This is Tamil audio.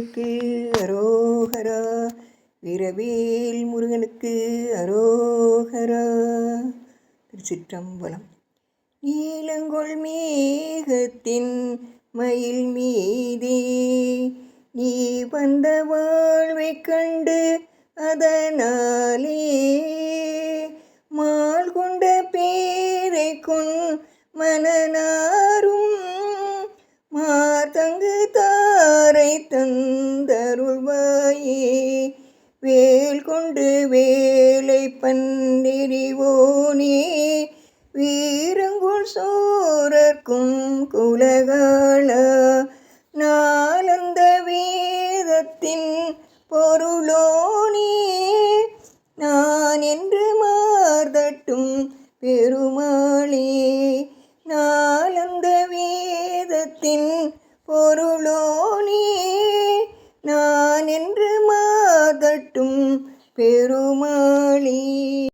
முருகனுக்கு அரோகரா. வீரவேல் முருகனுக்கு அரோகரா. திருச்சிற்றம்பலம். நீலங்கொள் மேகத்தின் மயில் மீதே நீ வந்த வாழ்வைக் கண்டு அதனாலே மால் கொண்ட பேரைக்குன் மனநாரும் மாதங்கு தாரை தந்தருள்வாயே. வேல் கொண்டு வேலை பன்னெறிவோனே வீரங்குள் சோரர்க்கும் குலகாளா. நாளந்த வேதத்தின் பொருளோனே நான் என்று மார்தட்டும் பெருமாளே. நாளந்த வேதத்தின் பொருளோனே நான் என்று மார்தட்டும் பெருமாளே.